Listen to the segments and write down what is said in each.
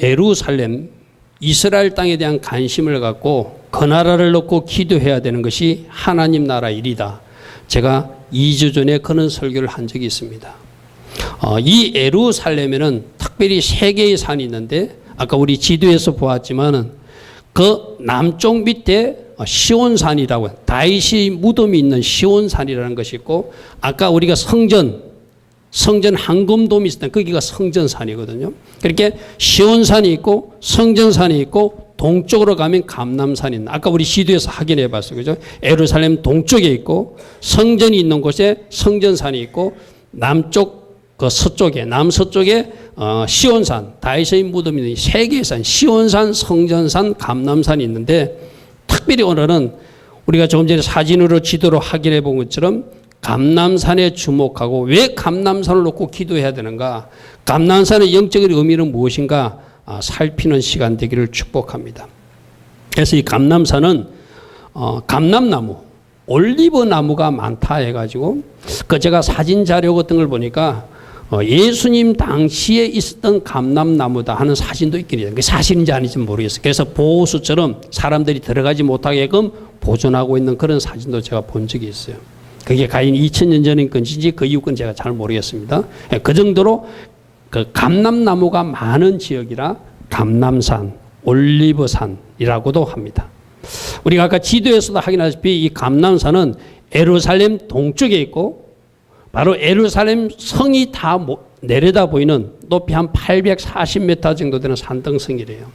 예루살렘, 이스라엘 땅에 대한 관심을 갖고 그 나라를 놓고 기도해야 되는 것이 하나님 나라 일이다. 제가 2주 전에 그런 설교를 한 적이 있습니다. 이 예루살렘에는 특별히 세 개의 산이 있는데 아까 우리 지도에서 보았지만은 그 남쪽 밑에 시온산이라고 다윗의 무덤이 있는 시온산이라는 것이 있고 아까 우리가 성전 황금돔이 있을 때 거기가 성전산이거든요. 그렇게 시온산이 있고 성전산이 있고 동쪽으로 가면 감람산이 있는 아까 우리 시도에서 확인해 봤어요. 그죠? 예루살렘 동쪽에 있고 성전이 있는 곳에 성전산이 있고 남쪽 그 서쪽에 남서쪽에 시온산 다윗의 무덤이 있는 세 개의 산 시온산 성전산 감람산이 있는데 특별히 오늘은 우리가 조금 전에 사진으로 지도로 확인해 본 것처럼 감람산에 주목하고 왜 감람산을 놓고 기도해야 되는가 감람산의 영적인 의미는 무엇인가 살피는 시간 되기를 축복합니다. 그래서 이 감람산은 감람나무 올리브 나무가 많다 해가지고 그 제가 사진 자료 같은 걸 보니까 예수님 당시에 있었던 감람나무다 하는 사진도 있긴 해요. 그게 사실인지 아닌지 모르겠어요. 그래서 보호수처럼 사람들이 들어가지 못하게끔 보존하고 있는 그런 사진도 제가 본 적이 있어요. 그게 과연 2000년 전인 건지 그 이후 건 제가 잘 모르겠습니다. 그 정도로 그 감람나무가 많은 지역이라 감람산, 올리브산이라고도 합니다. 우리가 아까 지도에서도 확인하셨다시피 이 감람산은 예루살렘 동쪽에 있고 바로 예루살렘 성이 다 내려다 보이는 높이 한 840m 정도 되는 산등성이래요.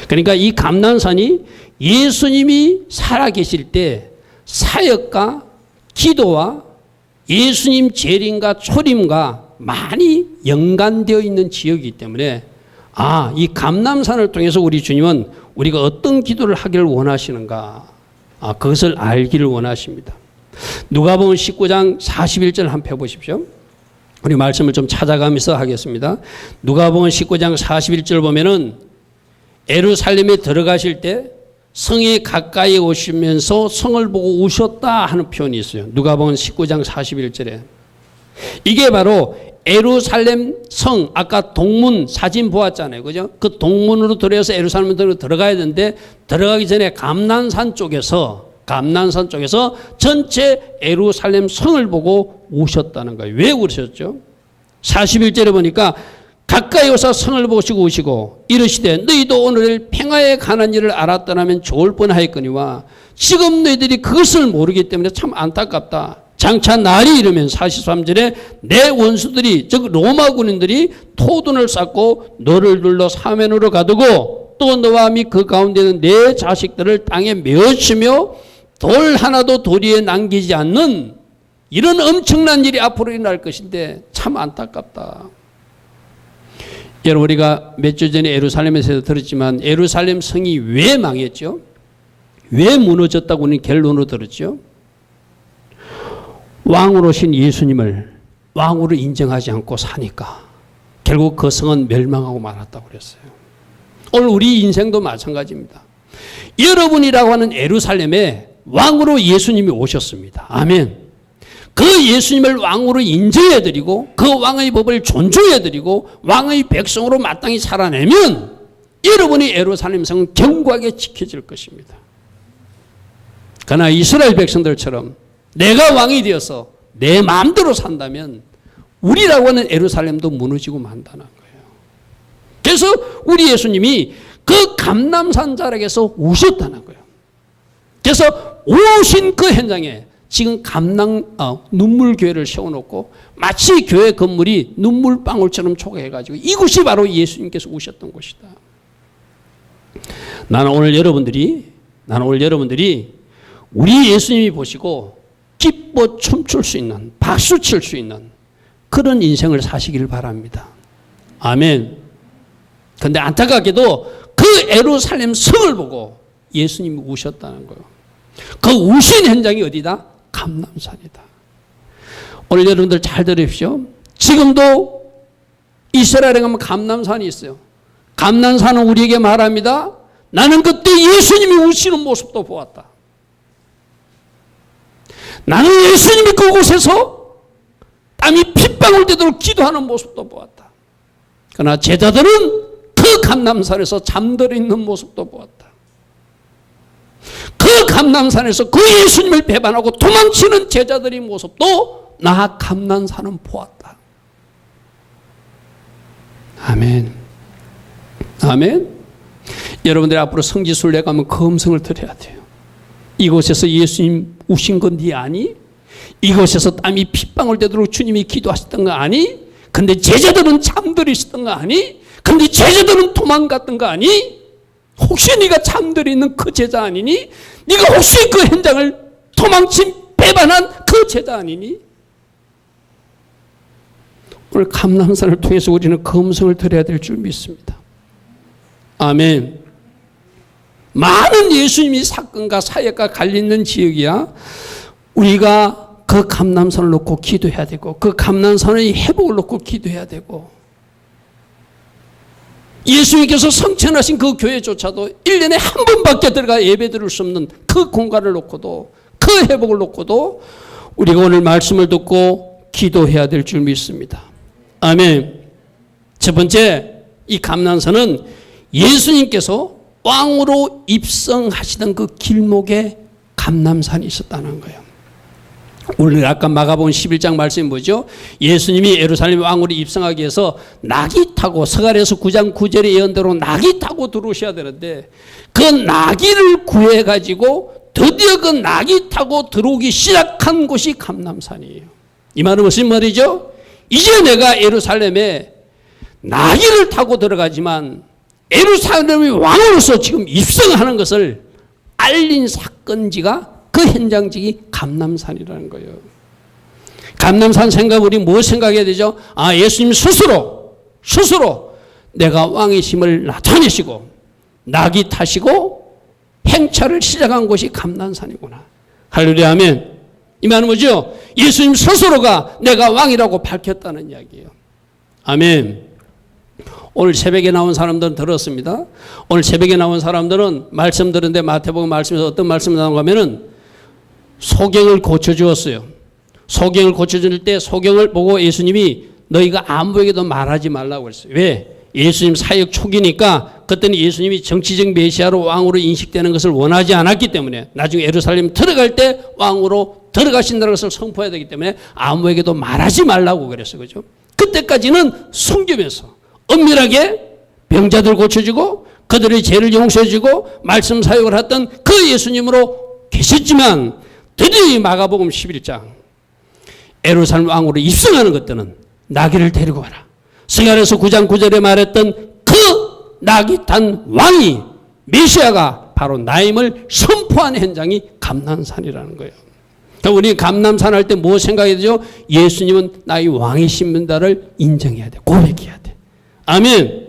그러니까 이 감람산이 예수님이 살아계실 때 사역과 기도와 예수님 재림과 초림과 많이 연관되어 있는 지역이기 때문에 이 감람산을 통해서 우리 주님은 우리가 어떤 기도를 하기를 원하시는가 그것을 알기를 원하십니다. 누가복음 19장 41절 한번 펴보십시오. 우리 말씀을 좀 찾아가면서 하겠습니다. 누가복음 19장 41절 보면은 예루살렘에 들어가실 때 성에 가까이 오시면서 성을 보고 우셨다 하는 표현이 있어요. 누가복음 19장 41절에. 이게 바로 예루살렘 성, 아까 동문 사진 보았잖아요. 그죠? 그 동문으로 들어서 예루살렘으로 들어가야 되는데 들어가기 전에 감람산 쪽에서 전체 예루살렘 성을 보고 우셨다는 거예요. 왜 우셨죠? 41절에 보니까 가까이 오사 성을 보시고 우시고 이르시되 너희도 오늘 평화에 관한 일을 알았더라면 좋을 뻔하였거니와 지금 너희들이 그것을 모르기 때문에 참 안타깝다. 장차 날이 이르면 43절에 내 원수들이 즉 로마 군인들이 토둔을 쌓고 너를 둘러 사면으로 가두고 또 너와 및 그 가운데 있는 내 자식들을 땅에 메어치며 돌 하나도 도리에 남기지 않는 이런 엄청난 일이 앞으로 일어날 것인데 참 안타깝다. 여러분 우리가 몇 주 전에 예루살렘에서 들었지만 예루살렘 성이 왜 망했죠? 왜 무너졌다고 우리는 결론으로 들었죠? 왕으로 오신 예수님을 왕으로 인정하지 않고 사니까 결국 그 성은 멸망하고 말았다고 그랬어요. 오늘 우리 인생도 마찬가지입니다. 여러분이라고 하는 예루살렘에 왕으로 예수님이 오셨습니다. 아멘. 그 예수님을 왕으로 인정해드리고 그 왕의 법을 존중해드리고 왕의 백성으로 마땅히 살아내면 여러분이 예루살렘 성은 견고하게 지켜질 것입니다. 그러나 이스라엘 백성들처럼 내가 왕이 되어서 내 마음대로 산다면 우리라고 하는 예루살렘도 무너지고 만다는 거예요. 그래서 우리 예수님이 그 감람산 자락에서 우셨다는 거예요. 그래서 오신 그 현장에 지금 눈물교회를 세워놓고 마치 교회 건물이 눈물방울처럼 초과해가지고 이곳이 바로 예수님께서 오셨던 곳이다. 나는 오늘 여러분들이 우리 예수님이 보시고 기뻐 춤출 수 있는 박수 칠 수 있는 그런 인생을 사시기를 바랍니다. 아멘. 그런데 안타깝게도 그 예루살렘 성을 보고 예수님이 우셨다는 거예요. 그 우신 현장이 어디다? 감람산이다. 오늘 여러분들 잘 들으십시오. 지금도 이스라엘에 가면 감람산이 있어요. 감람산은 우리에게 말합니다. 나는 그때 예수님이 우시는 모습도 보았다. 나는 예수님이 그곳에서 땀이 핏방울 되도록 기도하는 모습도 보았다. 그러나 제자들은 그 그 감람산에서 잠들어 있는 모습도 보았다. 그 감람산에서 그 예수님을 배반하고 도망치는 제자들의 모습도 나 감람산은 보았다. 아멘. 아멘. 여러분들이 앞으로 성지순례 가면 그 음성을 들어야 돼요. 이곳에서 예수님 우신 건 네 아니? 이곳에서 땀이 핏방울 되도록 주님이 기도하셨던 거 아니? 근데 제자들은 잠들어 있었던 거 아니? 근데 제자들은 도망갔던 거 아니? 혹시 네가 잠들어 있는 그 제자 아니니? 네가 혹시 그 현장을 도망친 배반한 그 제자 아니니? 오늘 감람산을 통해서 우리는 그 음성을 들어야 될 줄 믿습니다. 아멘. 많은 예수님이 사건과 사역과 갈리는 지역이야. 우리가 그 감람산을 놓고 기도해야 되고 그 감람산의 회복을 놓고 기도해야 되고 예수님께서 성천하신 그 교회조차도 1년에 한 번밖에 들어가 예배 드릴 수 없는 그 공간을 놓고도 그 회복을 놓고도 우리가 오늘 말씀을 듣고 기도해야 될 줄 믿습니다. 아멘. 첫 번째, 이 감람산은 예수님께서 왕으로 입성하시던 그 길목에 감람산이 있었다는 거예요. 오늘 아까 마가복음 11장 말씀이 뭐죠? 예수님이 예루살렘 왕으로 입성하기 위해서 나귀 타고 서갈에서 9장 9절의 예언대로 나귀 타고 들어오셔야 되는데 그 나귀를 구해가지고 드디어 그 나귀 타고 들어오기 시작한 곳이 감람산이에요. 이 말은 무슨 말이죠? 이제 내가 예루살렘에 나귀를 타고 들어가지만 예루살렘의 왕으로서 지금 입성하는 것을 알린 사건지가 그 현장직이 감람산이라는 거예요. 감람산 생각 우리 뭐 생각해야 되죠? 아, 예수님 스스로 내가 왕이심을 나타내시고 나귀 타시고 행차를 시작한 곳이 감람산이구나. 할렐루야 아멘. 이 말은 뭐죠? 예수님 스스로가 내가 왕이라고 밝혔다는 이야기예요. 아멘. 오늘 새벽에 나온 사람들은 들었습니다. 오늘 새벽에 나온 사람들은 말씀 들었는데 마태복음 말씀에서 어떤 말씀이 나온가 하면은 소경을 고쳐주었어요. 소경을 고쳐줄 때 소경을 보고 예수님이 너희가 아무에게도 말하지 말라고 했어요. 왜? 예수님 사역 초기니까 그때는 예수님이 정치적 메시아로 왕으로 인식되는 것을 원하지 않았기 때문에 나중에 예루살렘 들어갈 때 왕으로 들어가신다는 것을 선포해야 되기 때문에 아무에게도 말하지 말라고 그랬어요. 그죠? 그때까지는 숨기면서 은밀하게 병자들 고쳐주고 그들의 죄를 용서해주고 말씀 사역을 했던 그 예수님으로 계셨지만 드디어 마가복음 11장 예루살렘 왕으로 입성하는 것들은 나귀를 데리고 와라. 스가랴서 9장 9절에 말했던 그 나귀 탄 왕이 메시아가 바로 나임을 선포한 현장이 감람산이라는 거예요. 그러니까 우리 감람산 할 때 뭐 생각해야 되죠? 예수님은 나의 왕이십니다를 인정해야 돼. 고백해야 돼. 아멘.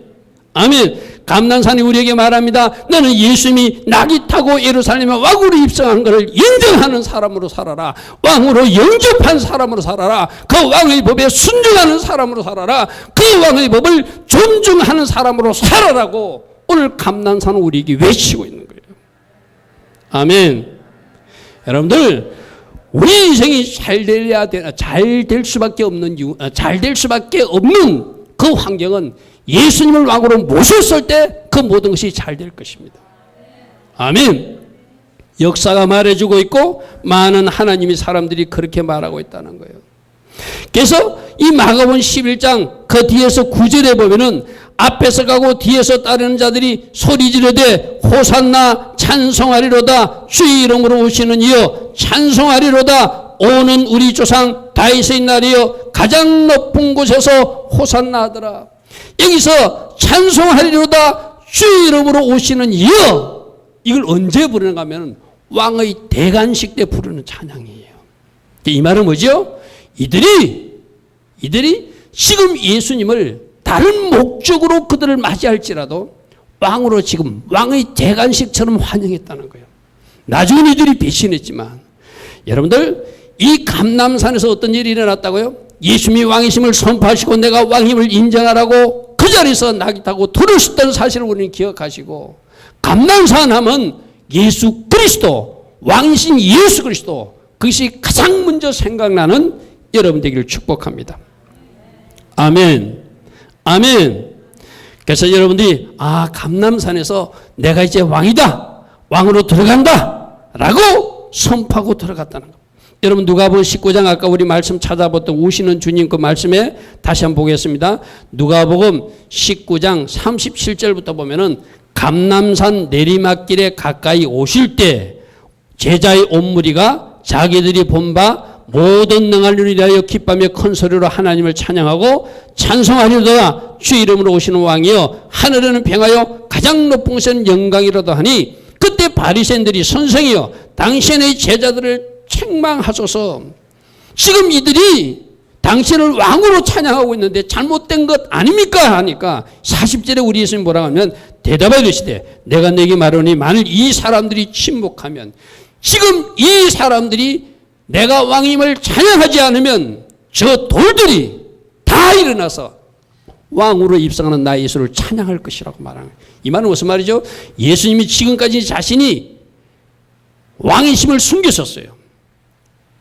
아멘. 감람산이 우리에게 말합니다. 너는 예수님이 나귀 타고 예루살렘에 왕으로 입성한 것을 인정하는 사람으로 살아라. 왕으로 영접한 사람으로 살아라. 그 왕의 법에 순종하는 사람으로 살아라. 그 왕의 법을 존중하는 사람으로 살아라고 오늘 감람산은 우리에게 외치고 있는 거예요. 아멘. 여러분들 우리 인생이 잘 될 수밖에 없는 이유, 잘 될 수밖에 없는 그 환경은 예수님을 왕으로 모셨을 때 그 모든 것이 잘 될 것입니다. 아멘. 역사가 말해주고 있고 많은 하나님의 사람들이 그렇게 말하고 있다는 거예요. 그래서 이 마가복음 11장 그 뒤에서 9절에 보면은 앞에서 가고 뒤에서 따르는 자들이 소리 지르되 호산나 찬송하리로다 주의 이름으로 오시는 이여 찬송하리로다 오는 우리 조상 다윗의 날이여 가장 높은 곳에서 호산나 하더라. 여기서 찬송하리로다 주의 이름으로 오시는 이여 이걸 언제 부르는가 하면 왕의 대관식 때 부르는 찬양이에요. 이 말은 뭐죠? 이들이 지금 예수님을 다른 목적으로 그들을 맞이할지라도 왕으로 지금 왕의 대관식처럼 환영했다는 거예요. 나중에 이들이 배신했지만 여러분들 이 감람산에서 어떤 일이 일어났다고요? 예수님이 왕이심을 선포하시고 내가 왕임을 인정하라고 그 자리에서 나귀 타고 들으셨다는 사실을 우리는 기억하시고 감람산 하면 예수 그리스도 왕이신 예수 그리스도 그것이 가장 먼저 생각나는 여러분 되기를 축복합니다. 아멘. 아멘. 그래서 여러분들이 감람산에서 내가 이제 왕이다, 왕으로 들어간다 라고 선포하고 들어갔다는 겁니다. 여러분 누가복음 19장 아까 우리 말씀 찾아봤던 오시는 주님 그 말씀에 다시 한번 보겠습니다. 누가복음 19장 37절부터 보면은 감람산 내리막길에 가까이 오실 때 제자의 온 무리가 자기들이 본 바 모든 능한 일을 위하여 기뻐하며 큰 소리로 하나님을 찬양하고 찬송하리로다. 주 이름으로 오시는 왕이여 하늘에는 평하여 가장 높은 곳은 영광이로다 하니 그때 바리새인들이 선생이여 당신의 제자들을 책망하소서. 지금 이들이 당신을 왕으로 찬양하고 있는데 잘못된 것 아닙니까? 하니까 40절에 우리 예수님 뭐라고 하면 대답하여 이르시되 내가 네게 말하노니 만일 이 사람들이 침묵하면 지금 이 사람들이 내가 왕임을 찬양하지 않으면 저 돌들이 다 일어나서 왕으로 입성하는 나 예수를 찬양할 것이라고 말하는 거예요. 이 말은 무슨 말이죠? 예수님이 지금까지 자신이 왕이심을 숨기셨어요.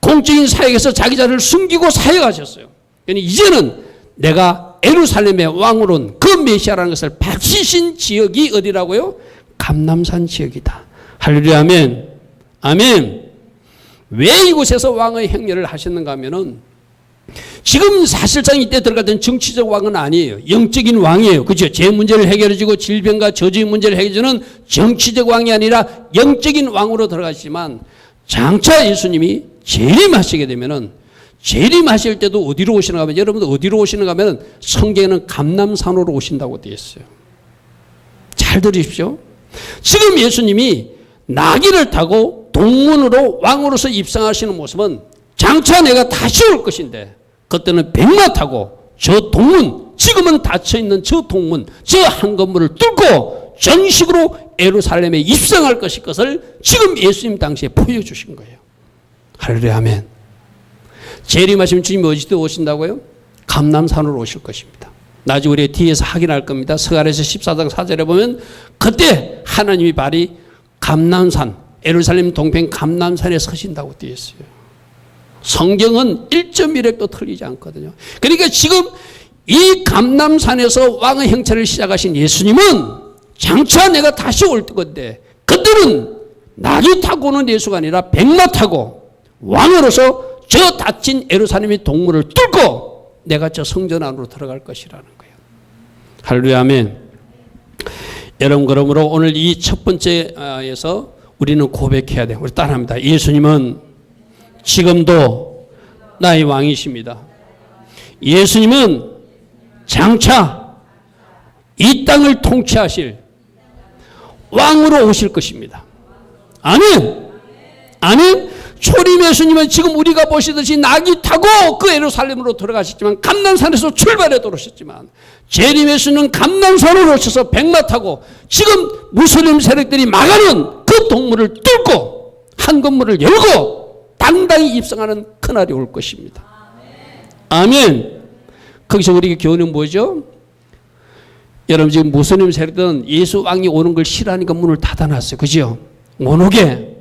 공적인 사역에서 자기 자를 숨기고 사역하셨어요. 그러니 이제는 내가 예루살렘의 왕으로 온 그 메시아라는 것을 밝히신 지역이 어디라고요? 감람산 지역이다. 할렐루야 아멘. 아멘. 왜 이곳에서 왕의 행렬을 하셨는가 하면은 지금 사실상 이때 들어갔던 정치적 왕은 아니에요. 영적인 왕이에요. 그죠? 제 문제를 해결해주고 질병과 저주의 문제를 해결해주는 정치적 왕이 아니라 영적인 왕으로 들어가시지만 장차 예수님이 재림하시게 되면은 재림하실 때도 어디로 오시는가 하면 여러분들 어디로 오시는가 하면 성경에는 감람산으로 오신다고 되어 있어요. 잘 들으십시오. 지금 예수님이 나귀를 타고 동문으로 왕으로서 입성하시는 모습은 장차 내가 다시 올 것인데 그때는 백마 타고 저 동문 지금은 닫혀있는 저 동문 저 한 건물을 뚫고 정식으로 예루살렘에 입성할 것을 지금 예수님 당시에 보여주신 거예요. 할렐루야 아멘. 재림하시면 주님이 어디서 오신다고요? 감람산으로 오실 것입니다. 나중에 우리 뒤에서 확인할 겁니다. 스가랴서 14장 4절에 보면 그때 하나님이 발이 감람산 예루살렘 동편 감람산에 서신다고 되어 있어요. 성경은 1.1획도 틀리지 않거든요. 그러니까 지금 이 감람산에서 왕의 행차를 시작하신 예수님은 장차 내가 다시 올 건데 그때는 나귀 타고 오는 예수가 아니라 백마 타고 왕으로서 저 닫힌 예루살렘의 동문을 뚫고 내가 저 성전 안으로 들어갈 것이라는 거예요. 할렐루야 아멘. 여러분 그러므로 오늘 이 첫 번째에서 우리는 고백해야 돼요. 우리 따라합니다. 예수님은 지금도 나의 왕이십니다. 예수님은 장차 이 땅을 통치하실 왕으로 오실 것입니다. 아멘. 아멘. 초림 예수님은 지금 우리가 보시듯이 나귀 타고 그 예루살렘으로 들어가셨지만 감람산에서 출발해 들어오셨지만 재림 예수는 감람산으로 오셔서 백마 타고 지금 무슬림 세력들이 막아놓은 그 동물을 뚫고 한 건물을 열고 당당히 입성하는 그날이 올 것입니다. 아멘. 거기서 우리가 교훈은 뭐죠? 여러분 지금 무슬림 세력들은 예수 왕이 오는 걸 싫어하니까 문을 닫아놨어요. 그죠? 못 오게.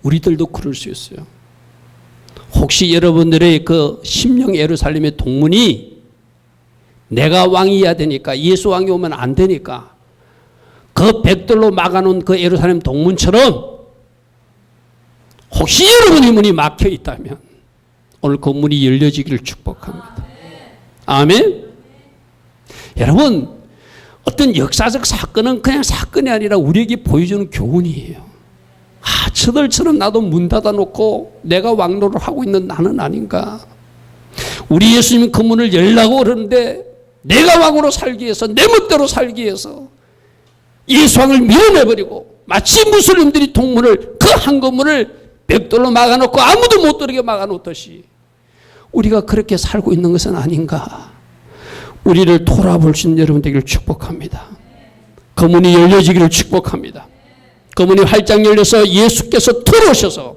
우리들도 그럴 수 있어요. 혹시 여러분들의 그 심령 예루살렘의 동문이 내가 왕이어야 되니까 예수 왕이 오면 안 되니까 그 벽돌로 막아놓은 그 예루살렘 동문처럼 혹시 여러분의 문이 막혀 있다면 오늘 그 문이 열려지기를 축복합니다. 아멘. 여러분 어떤 역사적 사건은 그냥 사건이 아니라 우리에게 보여주는 교훈이에요. 저들처럼 나도 문 닫아놓고 내가 왕노를 하고 있는 나는 아닌가. 우리 예수님은 그 문을 열라고 그러는데 내가 왕으로 살기 위해서 내 멋대로 살기 위해서 예수왕을 밀어내버리고 마치 무슬림들이 동문을 그 한 건물을 벽돌로 막아놓고 아무도 못 들어오게 막아놓듯이 우리가 그렇게 살고 있는 것은 아닌가. 우리를 돌아볼 수 있는 여러분 되기를 축복합니다. 그 문이 열려지기를 축복합니다. 그 문이 활짝 열려서 예수께서 들어오셔서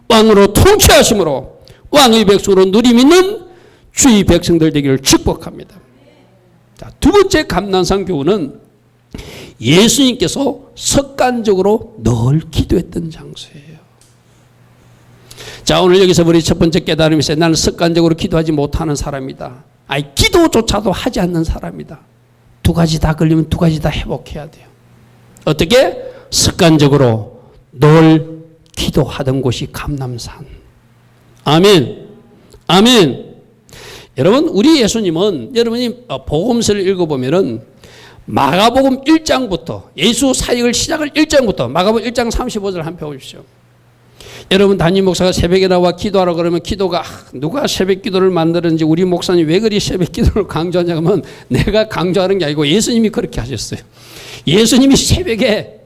왕으로 통치하심으로 왕의 백성으로 누림 있는 주의 백성들 되기를 축복합니다. 자, 두 번째 감람산 교훈은 예수님께서 습관적으로 늘 기도했던 장소예요. 자, 오늘 여기서 우리 첫 번째 깨달음이 있어요. 나는 습관적으로 기도하지 못하는 사람이다. 기도조차도 하지 않는 사람이다. 두 가지 다 걸리면 두 가지 다 회복해야 돼요. 어떻게? 습관적으로 늘 기도하던 곳이 감람산. 아멘. 아멘. 여러분, 우리 예수님은, 여러분이 복음서를 읽어보면은 마가복음 1장부터 예수 사역을 시작을 1장부터 마가복음 1장 35절 한번 펴보십시오. 여러분, 담임 목사가 새벽에 나와 기도하라 그러면 기도가 누가 새벽 기도를 만드는지, 우리 목사님 왜 그리 새벽 기도를 강조하냐 하면 내가 강조하는 게 아니고 예수님이 그렇게 하셨어요. 예수님이 새벽에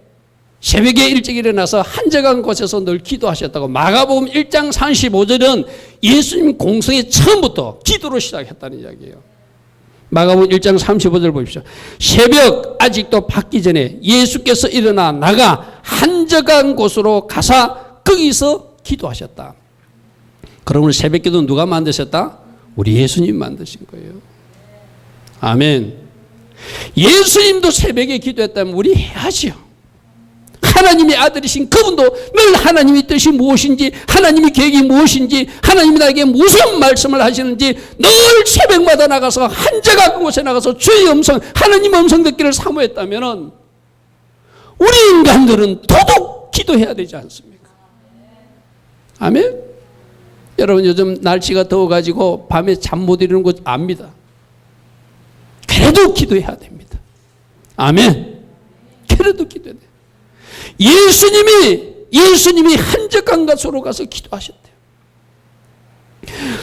일찍 일어나서 한적한 곳에서 늘 기도하셨다고. 마가복음 1장 35절은 예수님 공성의 처음부터 기도로 시작했다는 이야기예요. 마가복음 1장 35절 보십시오. 새벽 아직도 밝기 전에 예수께서 일어나 나가 한적한 곳으로 가사 거기서 기도하셨다. 그러면 새벽 기도는 누가 만드셨다? 우리 예수님 만드신 거예요. 아멘. 예수님도 새벽에 기도했다면 우리 해야지요. 하나님의 아들이신 그분도 늘 하나님의 뜻이 무엇인지, 하나님의 계획이 무엇인지, 하나님이 나에게 무슨 말씀을 하시는지 늘 새벽마다 나가서 한적한 곳에 나가서 주의 음성, 하나님의 음성 듣기를 사모했다면 우리 인간들은 더더욱 기도해야 되지 않습니까? 아멘? 여러분, 요즘 날씨가 더워가지고 밤에 잠 못 이루는 거 압니다. 그래도 기도해야 됩니다. 아멘? 그래도 기도해야 돼요. 예수님이 한적한 곳으로 가서 기도하셨대요.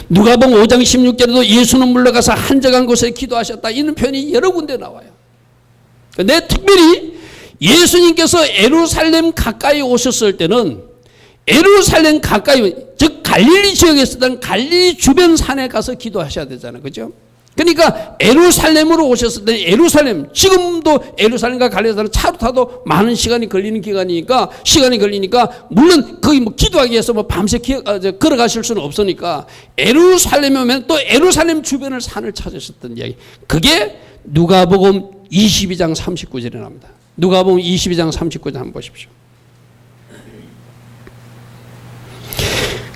누가복음 5장 16절에도 예수는 물러가서 한적한 곳에 기도하셨다, 이런 표현이 여러 군데 나와요. 근데 특별히 예수님께서 예루살렘 가까이 오셨을 때는 예루살렘 가까이, 즉 갈릴리 지역에 있었던 갈릴리 주변 산에 가서 기도하셔야 되잖아요. 그죠? 그러니까 예루살렘으로 오셨을 때, 예루살렘, 지금도 예루살렘과 갈릴리는 차로 타도 많은 시간이 걸리니까 물론 거기 뭐 기도하기 위해서 뭐 밤새 걸어가실 수는 없으니까 예루살렘에 오면 또 예루살렘 주변을 산을 찾으셨던 이야기. 그게 누가복음 22장 39절에 나옵니다. 누가복음 22장 39절 한번 보십시오.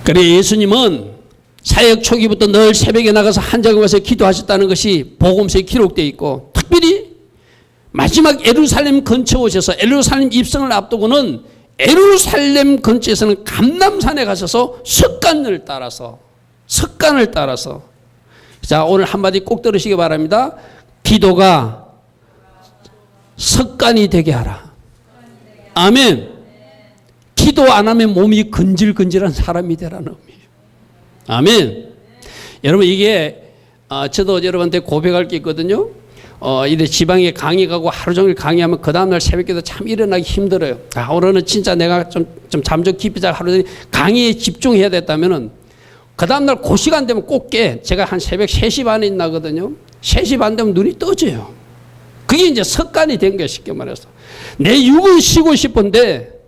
그래, 예수님은 사역 초기부터 늘 새벽에 나가서 한적한 곳에 기도하셨다는 것이 복음서에 기록되어 있고, 특별히 마지막 예루살렘 근처에 오셔서 예루살렘 입성을 앞두고는 예루살렘 근처에서는 감람산에 가셔서 석간을 따라서 자, 오늘 한마디 꼭 들으시기 바랍니다. 기도가 석간이 되게 하라. 아멘. 기도 안 하면 몸이 근질근질한 사람이 되라는 의미예요. 아멘. 여러분, 이게 저도 여러분한테 고백할 게 있거든요. 이래 지방에 강의 가고 하루 종일 강의하면 그 다음날 새벽에도 참 일어나기 힘들어요. 오늘은 진짜 내가 좀 잠좀 깊이 자 하루 종일 강의에 집중해야 됐다면은 그 다음날 그 시간 되면 꼭 깨. 제가 한 새벽 3시 반에 나거든요. 3시 반 되면 눈이 떠져요. 그게 이제 습관이 된 거예요. 쉽게 말해서. 내 육은 쉬고 싶은데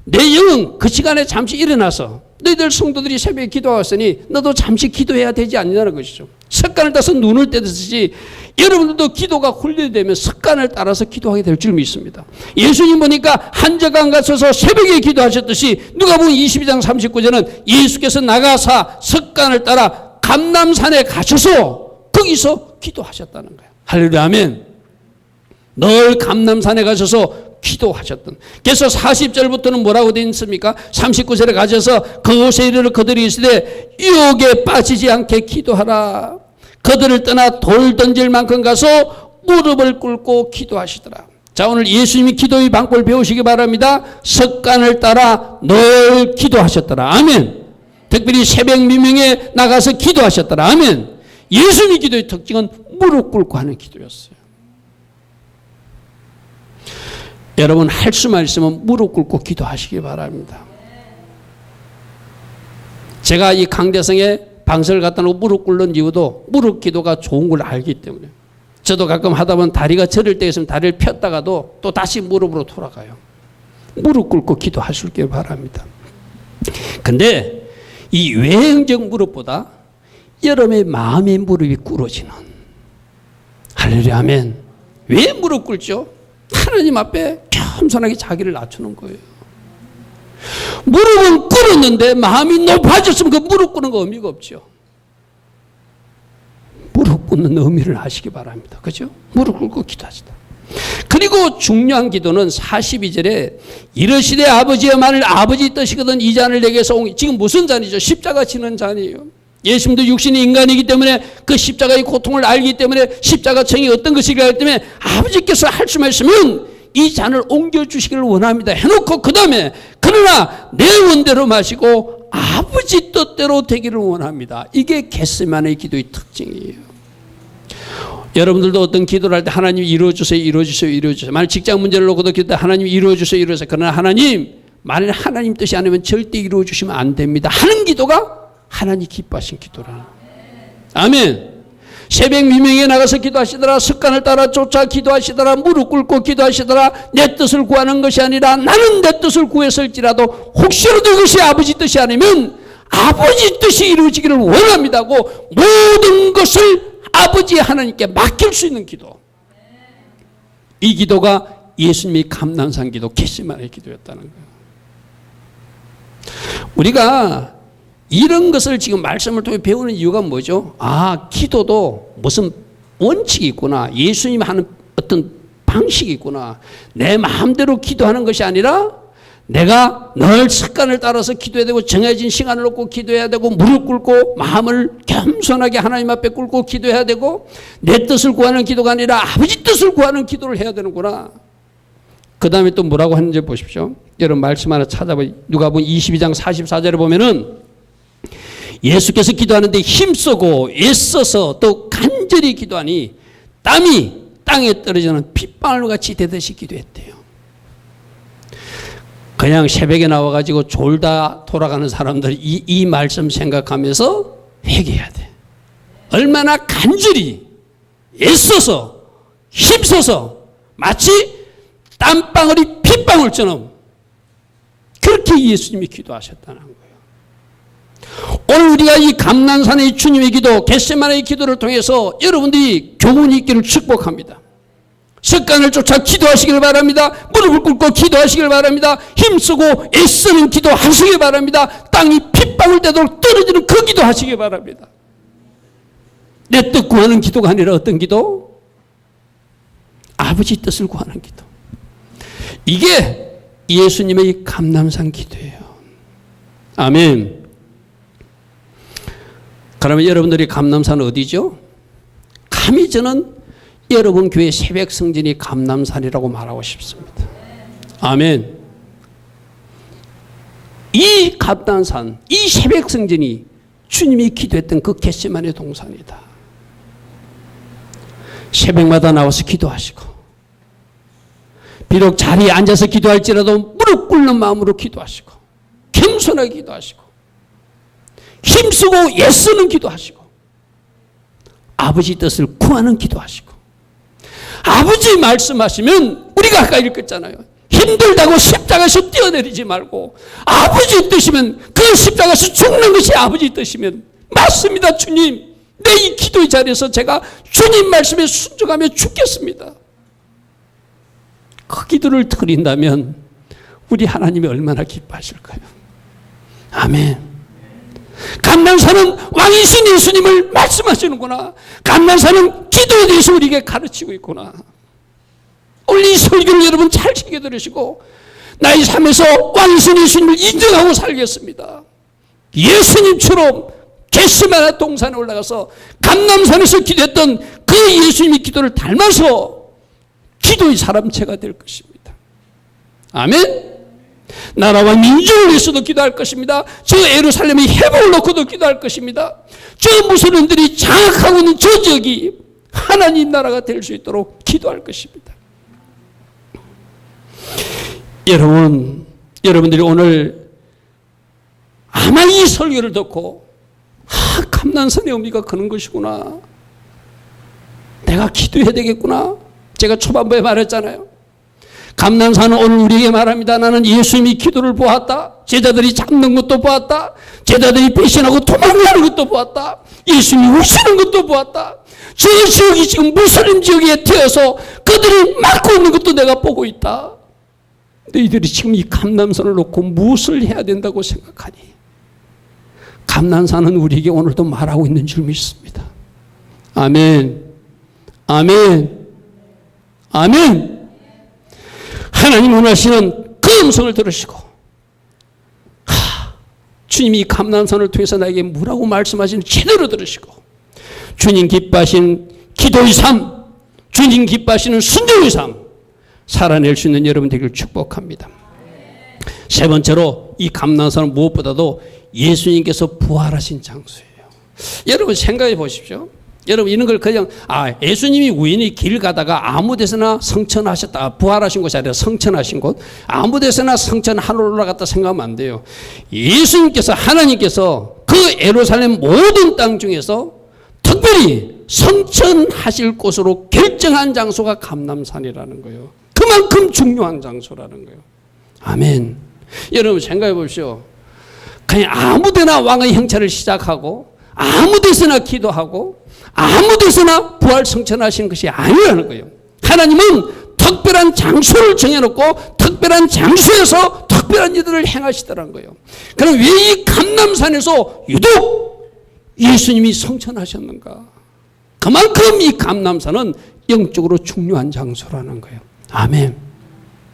내 영은 그 시간에 잠시 일어나서, 너희들 성도들이 새벽에 기도하셨으니 너도 잠시 기도해야 되지 않냐는 것이죠. 습관을 따라서 눈을 떼듯이 여러분들도 기도가 훈련되면 습관을 따라서 기도하게 될 줄 믿습니다. 예수님 보니까 한적한 곳에서 새벽에 기도하셨듯이 누가복음 22장 39절은 예수께서 나가사 습관을 따라 감람산에 가셔서 거기서 기도하셨다는 거예요. 할렐루야, 아멘. 늘 감람산에 가셔서 기도하셨던. 그래서 40절부터는 뭐라고 되어 있습니까? 39절에 가셔서 그곳에 이르러 그들이 있으되 유혹에 빠지지 않게 기도하라. 그들을 떠나 돌 던질 만큼 가서 무릎을 꿇고 기도하시더라. 자, 오늘 예수님이 기도의 방법을 배우시기 바랍니다. 습관을 따라 늘 기도하셨더라. 아멘. 특별히 새벽 미명에 나가서 기도하셨더라. 아멘. 예수님의 기도의 특징은 무릎 꿇고 하는 기도였어요. 여러분, 할 수만 있으면 무릎 꿇고 기도하시기 바랍니다. 제가 이 강대성에 방설을 갖다 놓고 무릎 꿇는 이유도 무릎 기도가 좋은 걸 알기 때문에. 저도 가끔 하다 보면 다리가 저릴 때 있으면 다리를 폈다가도 또 다시 무릎으로 돌아가요. 무릎 꿇고 기도하시길 바랍니다. 근데 이 외형적 무릎보다 여러분의 마음의 무릎이 꿇어지는. 할렐루야, 아멘. 왜 무릎 꿇죠? 하나님 앞에 겸손하게 자기를 낮추는 거예요. 무릎은 꿇었는데 마음이 높아졌으면 그 무릎 꿇는 거 의미가 없죠. 무릎 꿇는 의미를 하시기 바랍니다. 그죠? 무릎 꿇고 기도하시다. 그리고 중요한 기도는 42절에 이르시되 아버지여 만일 아버지 뜻이거든 이 잔을 내게서 지금 무슨 잔이죠? 십자가 지는 잔이에요. 예수님도 육신이 인간이기 때문에 그 십자가의 고통을 알기 때문에 십자가 청이 어떤 것이기 때문에 아버지께서 할 수만 있으면 이 잔을 옮겨주시기를 원합니다 해놓고 그 다음에 그러나 내 원대로 마시고 아버지 뜻대로 되기를 원합니다. 이게 겟세마네 기도의 특징이에요. 여러분들도 어떤 기도를 할 때 하나님 이루어주세요, 이루어주세요, 이루어주세요. 만약 직장 문제를 놓고도 기도할 때 하나님 이루어주세요, 이루어주세요. 그러나 하나님, 만일 하나님 뜻이 아니면 절대 이루어주시면 안 됩니다 하는 기도가 하나님 기뻐하신 기도라. 아멘. 새벽 미명에 나가서 기도하시더라, 습관을 따라 쫓아 기도하시더라, 무릎 꿇고 기도하시더라, 내 뜻을 구하는 것이 아니라 나는 내 뜻을 구했을지라도 혹시라도 그것이 아버지 뜻이 아니면 아버지 뜻이 이루어지기를 원합니다고 모든 것을 아버지 하나님께 맡길 수 있는 기도. 이 기도가 예수님이 감난산 기도, 겟세마네 기도였다는 거예요. 우리가 이런 것을 지금 말씀을 통해 배우는 이유가 뭐죠? 아, 기도도 무슨 원칙이 있구나. 예수님이 하는 어떤 방식이 있구나. 내 마음대로 기도하는 것이 아니라 내가 늘 습관을 따라서 기도해야 되고 정해진 시간을 놓고 기도해야 되고 무릎 꿇고 마음을 겸손하게 하나님 앞에 꿇고 기도해야 되고 내 뜻을 구하는 기도가 아니라 아버지 뜻을 구하는 기도를 해야 되는구나. 그 다음에 또 뭐라고 하는지 보십시오. 여러분 말씀 하나 찾아보세요. 누가복음 22장 44절에 보면은 예수께서 기도하는데 힘쓰고 애써서 또 간절히 기도하니 땀이 땅에 떨어지는 핏방울 같이 되듯이 기도했대요. 그냥 새벽에 나와가지고 졸다 돌아가는 사람들 이 말씀 생각하면서 회개해야 돼. 얼마나 간절히 애써서 힘써서 마치 땀방울이 핏방울처럼 그렇게 예수님이 기도하셨다는 거예요. 오늘 우리가 이 감난산의 주님의 기도, 겟세마네의 기도를 통해서 여러분들이 교훈이 있기를 축복합니다. 습관을 쫓아 기도하시길 바랍니다. 무릎을 꿇고 기도하시길 바랍니다. 힘쓰고 애쓰는 기도 하시길 바랍니다. 땅이 핏방울 되도록 떨어지는 그 기도 하시길 바랍니다. 내 뜻 구하는 기도가 아니라 어떤 기도? 아버지 뜻을 구하는 기도. 이게 예수님의 감난산 기도예요. 아멘. 그러면 여러분들이 감난산 어디죠? 감히 저는 여러분 교회 새벽 성전이 감난산이라고 말하고 싶습니다. 아멘. 이 감난산, 이 새벽 성전이 주님이 기도했던 그 겟세마네 동산이다. 새벽마다 나와서 기도하시고 비록 자리에 앉아서 기도할지라도 무릎 꿇는 마음으로 기도하시고 겸손하게 기도하시고 힘쓰고 애쓰는 기도하시고 아버지 뜻을 구하는 기도하시고 아버지 말씀하시면 우리가 아까 읽었잖아요. 힘들다고 십자가에서 뛰어내리지 말고 아버지 뜻이면 그 십자가에서 죽는 것이 아버지 뜻이면 맞습니다. 주님, 내 이 기도의 자리에서 제가 주님 말씀에 순종하며 죽겠습니다. 그 기도를 드린다면 우리 하나님이 얼마나 기뻐하실까요? 아멘. 감난산은 왕이신 예수님을 말씀하시는구나. 감난산은 기도에 대해서 우리에게 가르치고 있구나. 오늘 이 설교를 여러분 잘 챙겨들으시고 나의 삶에서 왕이신 예수님을 인정하고 살겠습니다. 예수님처럼 겟세마네 동산에 올라가서 감난산에서 기도했던 그 예수님의 기도를 닮아서 기도의 사람체가 될 것입니다. 아멘. 나라와 민족을 위해서도 기도할 것입니다. 저 예루살렘의 회복을 놓고도 기도할 것입니다. 저 무슬림들이 장악하고 있는 저 지역이 하나님 나라가 될 수 있도록 기도할 것입니다. 여러분들이 오늘 아마 이 설교를 듣고 감난산의 의미가 그런 것이구나. 내가 기도해야 되겠구나. 제가 초반부에 말했잖아요. 감난산은 오늘 우리에게 말합니다. 나는 예수님이 기도를 보았다. 제자들이 잡는 것도 보았다. 제자들이 배신하고 도망가는 것도 보았다. 예수님이 우시는 것도 보았다. 저 지역이 지금 무슬림 지역에 되어서 그들이 막고 있는 것도 내가 보고 있다. 너희들이 지금 이 감난산을 놓고 무엇을 해야 된다고 생각하니? 감난산은 우리에게 오늘도 말하고 있는 줄 믿습니다. 아멘. 아멘. 아멘. 하나님 원하시는 그 음성을 들으시고 주님이 감람산을 통해서 나에게 뭐라고 말씀하시는 제대로 들으시고 주님 기뻐하시는 기도의 삶, 주님 기뻐하시는 순종의 삶 살아낼 수 있는 여러분 되기를 축복합니다. 세 번째로 이 감람산은 무엇보다도 예수님께서 부활하신 장소예요. 여러분 생각해 보십시오. 여러분 이런 걸 그냥 예수님이 우연히 길 가다가 아무 데서나 성천하셨다. 부활하신 곳이 아니라 성천하신 곳. 아무 데서나 성천 하늘 올라갔다 생각하면 안 돼요. 예수님께서 하나님께서 그 예루살렘 모든 땅 중에서 특별히 성천하실 곳으로 결정한 장소가 감람산이라는 거예요. 그만큼 중요한 장소라는 거예요. 아멘. 여러분 생각해 보십시오. 그냥 아무 데나 왕의 행차를 시작하고 아무 데서나 기도하고 아무 데서나 부활 성천하시는 것이 아니라는 거예요. 하나님은 특별한 장소를 정해놓고 특별한 장소에서 특별한 일들을 행하시더라는 거예요. 그럼 왜 이 감람산에서 유독 예수님이 성천하셨는가? 그만큼 이 감람산은 영적으로 중요한 장소라는 거예요. 아멘.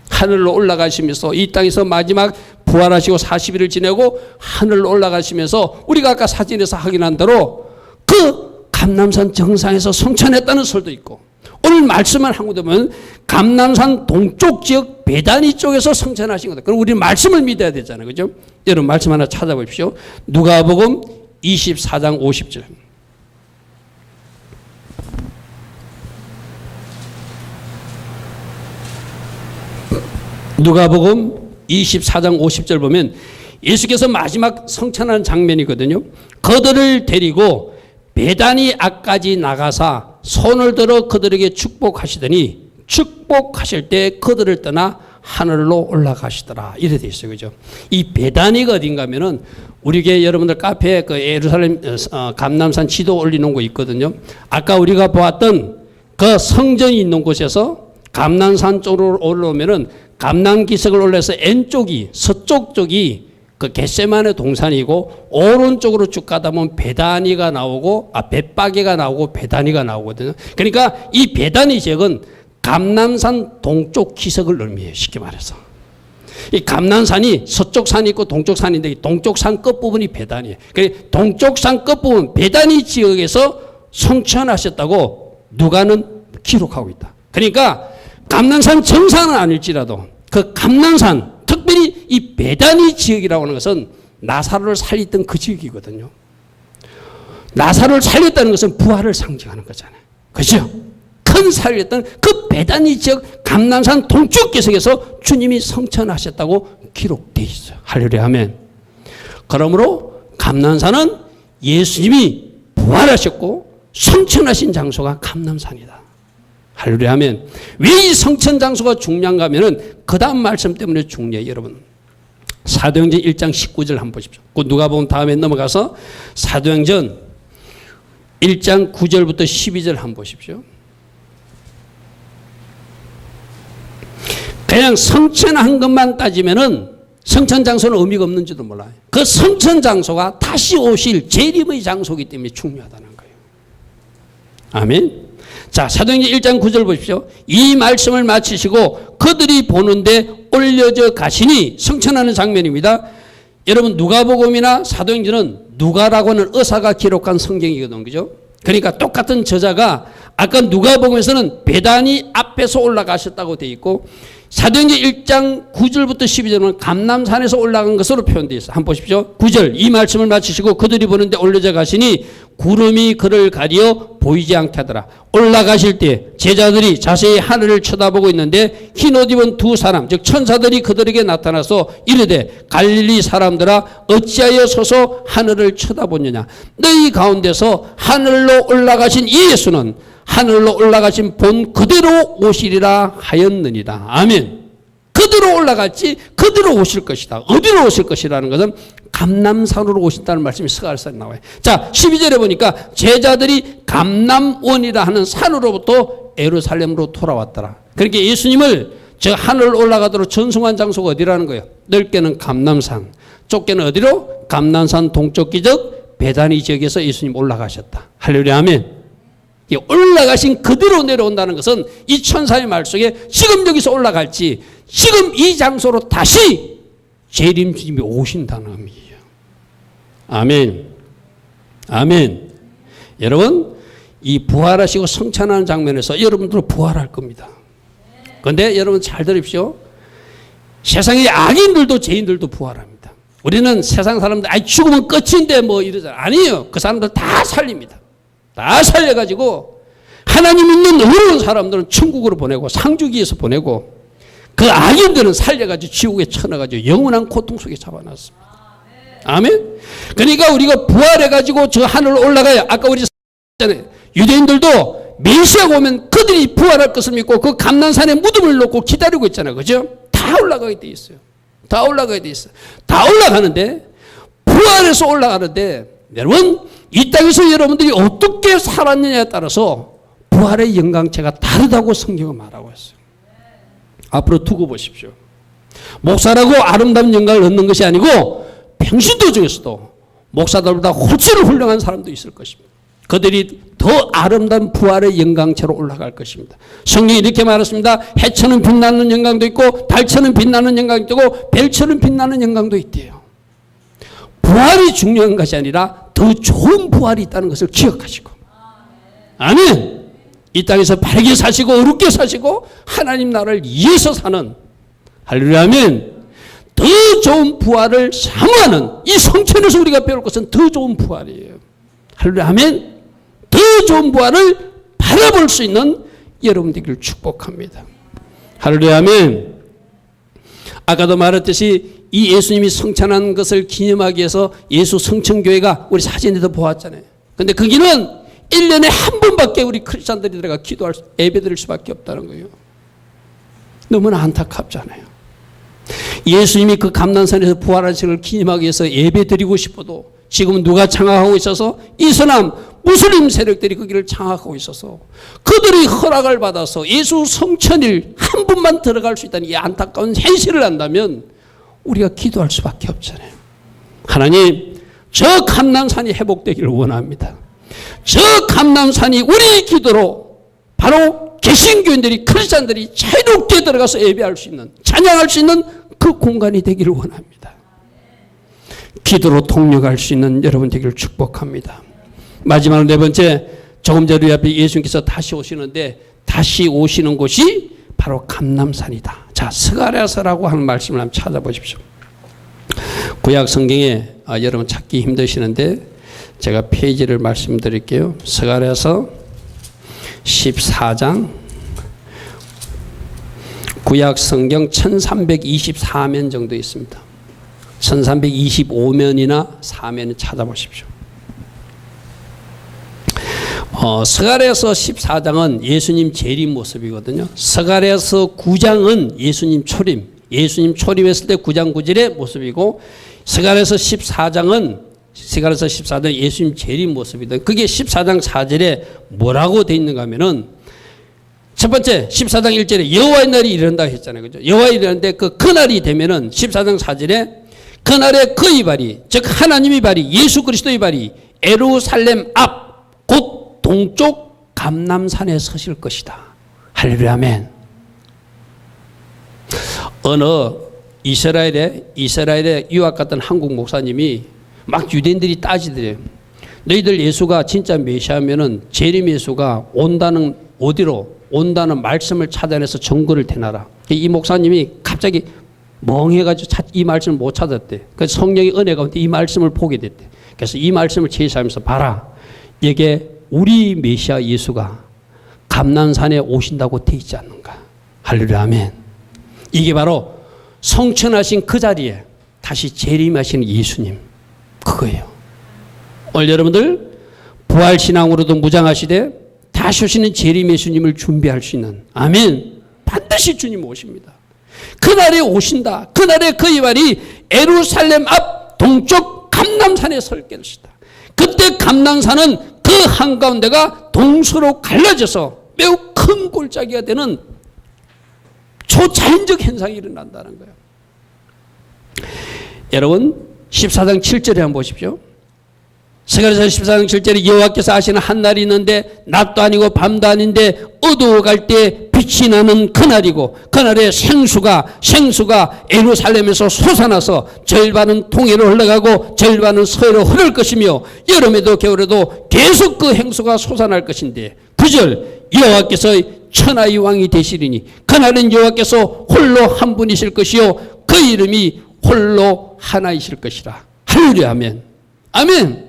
하늘로 올라가시면서 이 땅에서 마지막 부활하시고 40일을 지내고 하늘로 올라가시면서 우리가 아까 사진에서 확인한 대로 그 감람산 정상에서 성천했다는 설도 있고 오늘 말씀을 한 곳에 보면 감람산 동쪽 지역 베다니 쪽에서 성천하신 거다. 그럼 우리는 말씀을 믿어야 되잖아요. 그죠? 여러분 말씀 하나 찾아보십시오. 누가복음 24장 50절. 누가복음 24장 50절 보면 예수께서 마지막 성천하는 장면이거든요. 그들을 데리고 베다니 앞까지 나가사 손을 들어 그들에게 축복하시더니 축복하실 때 그들을 떠나 하늘로 올라가시더라. 이래 돼 있어요. 그죠? 이 베다니가 어딘가 하면은 우리게 여러분들 카페에 그 예루살렘 감람산 지도 올리는 거 있거든요. 아까 우리가 보았던 그 성전이 있는 곳에서 감람산 쪽으로 올라오면은 감람기슭을 올라서 N쪽이 서쪽 쪽이 그 겟세마네 동산이고 오른쪽으로 쭉 가다 보면 베다니가 나오고 벳바게가 나오고 베다니가 나오거든요. 그러니까 이 베다니 지역은 감람산 동쪽 기슭을 의미해요. 쉽게 말해서. 이 감람산이 서쪽 산이 있고 동쪽 산인데 동쪽 산 끝부분이 베다니예요. 그러니까 동쪽 산 끝부분 베다니 지역에서 성천하셨다고 누가는 기록하고 있다. 그러니까 감람산 정상은 아닐지라도 그 감람산 특별히 이 베다니 지역이라고 하는 것은 나사로를 살렸던 그 지역이거든요. 나사로를 살렸다는 것은 부활을 상징하는 거잖아요. 그렇죠? 큰 살렸던 그 베다니 지역 감람산 동쪽 기슭에서 주님이 성천하셨다고 기록되어 있어요. 할렐루야 아멘. 그러므로 감람산은 예수님이 부활하셨고 성천하신 장소가 감람산이다. 할렐루야 하면 왜 이 성천 장소가 중요한가 하면은 그 다음 말씀 때문에 중요해요. 여러분 사도행전 1장 19절 한번 보십시오. 그 누가복음 다음에 넘어가서 사도행전 1장 9절부터 12절 한번 보십시오. 그냥 성천한 것만 따지면은 성천 장소는 의미가 없는지도 몰라요. 그 성천 장소가 다시 오실 재림의 장소이기 때문에 중요하다는 거예요. 아멘. 자, 사도행전 1장 9절 보십시오. 이 말씀을 마치시고 그들이 보는데 올려져 가시니 성천하는 장면입니다. 여러분 누가복음이나 사도행전은 누가라고 하는 의사가 기록한 성경이거든요. 그죠? 그러니까 똑같은 저자가 아까 누가복음에서는 베다니 앞에서 올라가셨다고 되어 있고 사도행전 1장 9절부터 12절은 감람산에서 올라간 것으로 표현되어 있어요. 한번 보십시오. 9절 이 말씀을 마치시고 그들이 보는데 올려져 가시니 구름이 그를 가리어 보이지 않게 하더라. 올라가실 때 제자들이 자세히 하늘을 쳐다보고 있는데 흰옷 입은 두 사람 즉 천사들이 그들에게 나타나서 이르되 갈릴리 사람들아 어찌하여 서서 하늘을 쳐다보느냐. 너희 가운데서 하늘로 올라가신 이 예수는 하늘로 올라가신 본 그대로 오시리라 하였느니라. 아멘. 그대로 올라갔지 그대로 오실 것이다. 어디로 오실 것이라는 것은 감람산으로 오신다는 말씀이 스가랴서에 나와요. 자 12절에 보니까 제자들이 감람원이라 하는 산으로부터 예루살렘으로 돌아왔더라. 그러니까 예수님을 저 하늘로 올라가도록 전송한 장소가 어디라는 거예요? 넓게는 감람산, 좁게는 어디로? 감람산 동쪽 기적 베다니 지역에서 예수님 올라가셨다. 할렐루야 아멘. 올라가신 그대로 내려온다는 것은 이 천사의 말 속에 지금 여기서 올라갈지 지금 이 장소로 다시 재림 주님이 오신다는 의미예요. 아멘. 아멘. 여러분, 이 부활하시고 성찬하는 장면에서 여러분들은 부활할 겁니다. 그런데 여러분 잘 들으십시오. 세상의 악인들도 죄인들도 부활합니다. 우리는 세상 사람들 죽으면 끝인데 뭐 이러잖아요. 아니에요. 그 사람들 다 살립니다. 다 살려가지고 하나님 믿는 의로운 사람들은 천국으로 보내고 상주기에서 보내고 그 악인들은 살려가지고 지옥에 쳐넣어가지고 영원한 고통 속에 잡아놨습니다. 아멘. 그러니까 우리가 부활해가지고 저 하늘로 올라가요. 아까 우리 했잖아요. 유대인들도 메시아가 오면 그들이 부활할 것을 믿고 그 감난산에 무덤을 놓고 기다리고 있잖아요. 그죠? 다 올라가게 돼 있어요. 다 올라가게 돼 있어요. 다 올라가는데 부활해서 올라가는데 여러분 이 땅에서 여러분들이 어떻게 살았느냐에 따라서 부활의 영광체가 다르다고 성경은 말하고 있어요. 앞으로 두고 보십시오. 목사라고 아름다운 영광을 얻는 것이 아니고 평신도 중에서도 목사들보다 훨씬 훌륭한 사람도 있을 것입니다. 그들이 더 아름다운 부활의 영광체로 올라갈 것입니다. 성경이 이렇게 말했습니다. 해처럼 빛나는 영광도 있고 달처럼 빛나는 영광도 있고 별처럼 빛나는 영광도 있대요. 부활이 중요한 것이 아니라 더 좋은 부활이 있다는 것을 기억하시고 아멘. 이 땅에서 바르게 사시고 어렵게 사시고 하나님 나라를 위해서 사는 할렐루야 아멘. 더 좋은 부활을 사모하는 이 성천에서 우리가 배울 것은 더 좋은 부활이에요. 할렐루야 아멘. 더 좋은 부활을 바라볼 수 있는 여러분들을 축복합니다. 할렐루야 아멘. 아까도 말했듯이 이 예수님이 성찬한 것을 기념하기 위해서 예수 성천교회가 우리 사진에도 보았잖아요. 근데 거기는 1년에 한 번밖에 우리 크리스찬들이 들어가 기도할 예배 드릴 수밖에 없다는 거예요. 너무나 안타깝잖아요. 예수님이 그 감난산에서 부활하신 것을 기념하기 위해서 예배 드리고 싶어도 지금 누가 장악하고 있어서 이슬람 무슬림 세력들이 거기를 장악하고 있어서 그들이 허락을 받아서 예수 성천일 한 분만 들어갈 수 있다는 이 안타까운 현실을 안다면 우리가 기도할 수밖에 없잖아요. 하나님 저 감난산이 회복되기를 원합니다. 저 감난산이 우리 기도로 바로 개신교인들이 크리스찬들이 자유롭게 들어가서 예배할 수 있는 찬양할 수 있는 그 공간이 되기를 원합니다. 기도로 통역할 수 있는 여러분 되기를 축복합니다. 마지막으로 네 번째, 조금 전에 앞에 예수님께서 다시 오시는데 다시 오시는 곳이 바로 감람산이다. 자, 스가랴서라고 하는 말씀을 한번 찾아보십시오. 구약 성경에 여러분 찾기 힘드시는데 제가 페이지를 말씀드릴게요. 스가랴서 14장 구약 성경 1324면 정도 있습니다. 1325면이나 4면을 찾아보십시오. 스가랴서 14장은 예수님 재림 모습이거든요. 스가랴서 9장은 예수님 초림, 예수님 초림했을 때 9장 9절의 모습이고 스가랴서 14장은 예수님 재림 모습이다. 그게 14장 4절에 뭐라고 되어 있는가 하면은 첫 번째 14장 1절에 여호와의 날이 이른다 했잖아요. 그죠? 여호와의 날인데 그날이 되면은 14장 4절에 그날에 그의 발이 즉 하나님의 발이 예수 그리스도의 발이 예루살렘 앞 곧 동쪽 감람산에 서실 것이다. 할렐루야 아멘. 어느 이스라엘에 유학 갔던 한국 목사님이 막 유대인들이 따지더래요. 너희들 예수가 진짜 메시아면은 재림 예수가 온다는 어디로 온다는 말씀을 찾아내서 증거를 대놔라. 이 목사님이 갑자기 멍해가지고 이 말씀을 못 찾았대. 그래서 성령의 은혜 가운데 이 말씀을 보게 됐대. 그래서 이 말씀을 제시하면서 봐라. 이게 우리 메시아 예수가 감난산에 오신다고 돼 있지 않는가. 할렐루야 아멘. 이게 바로 성천하신 그 자리에 다시 재림하시는 예수님 그거예요. 오늘 여러분들 부활신앙으로도 무장하시되 다시 오시는 재림 예수님을 준비할 수 있는 아멘. 반드시 주님 오십니다. 그날에 오신다. 그날에 그의 발이 예루살렘 앞 동쪽 감람산에 설 것이다. 그때 감람산은 그 한가운데가 동서로 갈라져서 매우 큰 골짜기가 되는 초자연적 현상이 일어난다는 거예요. 여러분 14장 7절에 한번 보십시오. 스가랴서 14장 7절에 여호와께서 하시는 한 날이 있는데 낮도 아니고 밤도 아닌데 어두워갈 때 빛이 나는 그날이고 그날에 생수가 예루살렘에서 솟아나서 절반은 동해로 흘러가고 절반은 서해로 흐를 것이며 여름에도 겨울에도 계속 그 행수가 솟아날 것인데 9절 여호와께서 천하의 왕이 되시리니 그날은 여호와께서 홀로 한 분이실 것이요 그 이름이 홀로 하나이실 것이라. 할렐루야. 아멘. 아멘.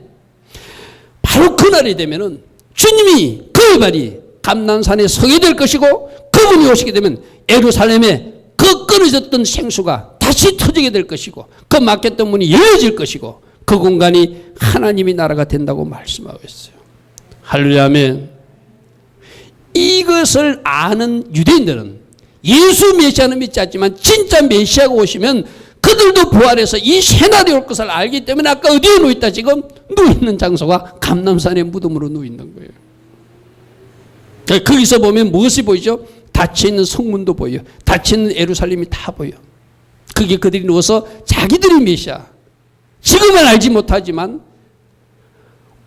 바로 그날이 되면은 주님이 그 발이 감난산에 서게 될 것이고 그분이 오시게 되면 예루살렘에 그 끊어졌던 생수가 다시 터지게 될 것이고 그 막혔던 문이 열려질 것이고 그 공간이 하나님의 나라가 된다고 말씀하고 있어요. 할렐루야. 아멘. 이것을 아는 유대인들은 예수 메시아는 믿지 않지만 진짜 메시아가 오시면 그들도 부활해서 이 새날이 올 것을 알기 때문에 아까 어디에 누워있다 지금 누워있는 장소가 감람산의 무덤으로 누워있는 거예요. 거기서 보면 무엇이 보이죠? 닫혀있는 성문도 보여요. 닫혀있는 예루살렘이 다 보여. 그게 그들이 누워서 자기들이 메시아 지금은 알지 못하지만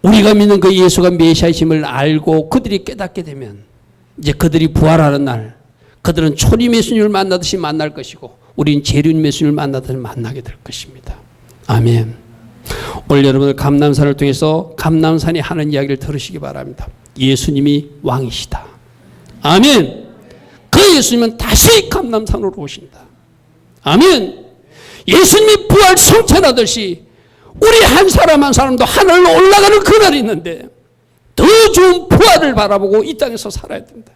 우리가 믿는 그 예수가 메시아이심을 알고 그들이 깨닫게 되면 이제 그들이 부활하는 날 그들은 초림 예수님을 만나듯이 만날 것이고 우리는 재림 예수님을 만나듯이 만나게 될 것입니다. 아멘. 오늘 여러분들 감람산을 통해서 감람산이 하는 이야기를 들으시기 바랍니다. 예수님이 왕이시다. 아멘. 그 예수님은 다시 감람산으로 오신다. 아멘. 예수님이 부활 성천하듯이 우리 한 사람 한 사람도 하늘로 올라가는 그날이 있는데 더 좋은 부활을 바라보고 이 땅에서 살아야 된다.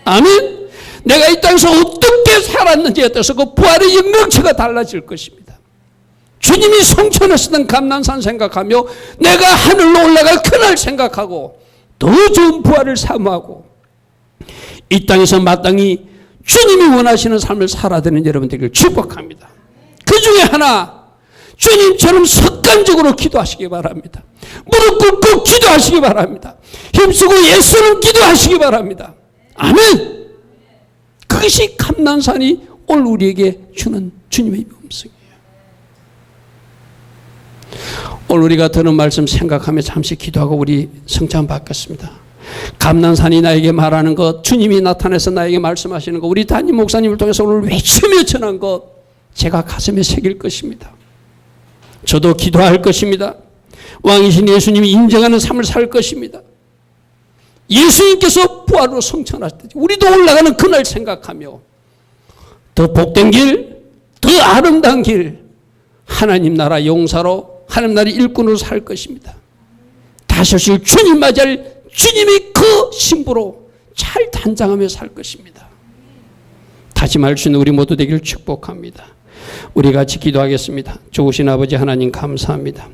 아멘. 내가 이 땅에서 어떻게 살았는지에 따라서 그 부활의 영광치가 달라질 것입니다. 주님이 성천하시던 감난산 생각하며 내가 하늘로 올라갈 그날 생각하고 더 좋은 부활을 사모하고 이 땅에서 마땅히 주님이 원하시는 삶을 살아야 되는 여러분들을 축복합니다. 그 중에 하나 주님처럼 습관적으로 기도하시기 바랍니다. 무릎 꿇고 기도하시기 바랍니다. 힘쓰고 예수를 기도하시기 바랍니다. 아멘. 그것이 감난산이 오늘 우리에게 주는 주님의 음성이에요. 오늘 우리가 들은 말씀 생각하며 잠시 기도하고 우리 성찬 받겠습니다. 감난산이 나에게 말하는 것, 주님이 나타나서 나에게 말씀하시는 것, 우리 담임 목사님을 통해서 오늘 외치며 전한 것 제가 가슴에 새길 것입니다. 저도 기도할 것입니다. 왕이신 예수님이 인정하는 삶을 살 것입니다. 예수님께서 부활로 성천하실 때 우리도 올라가는 그날 생각하며 더 복된 길, 더 아름다운 길, 하나님 나라 용사로 하나님 나라 일꾼으로 살 것입니다. 다시 오실 주님 맞이할 주님의 그 신부로 잘 단장하며 살 것입니다. 다짐할 수 있는 우리 모두 되기를 축복합니다. 우리 같이 기도하겠습니다. 좋으신 아버지 하나님 감사합니다.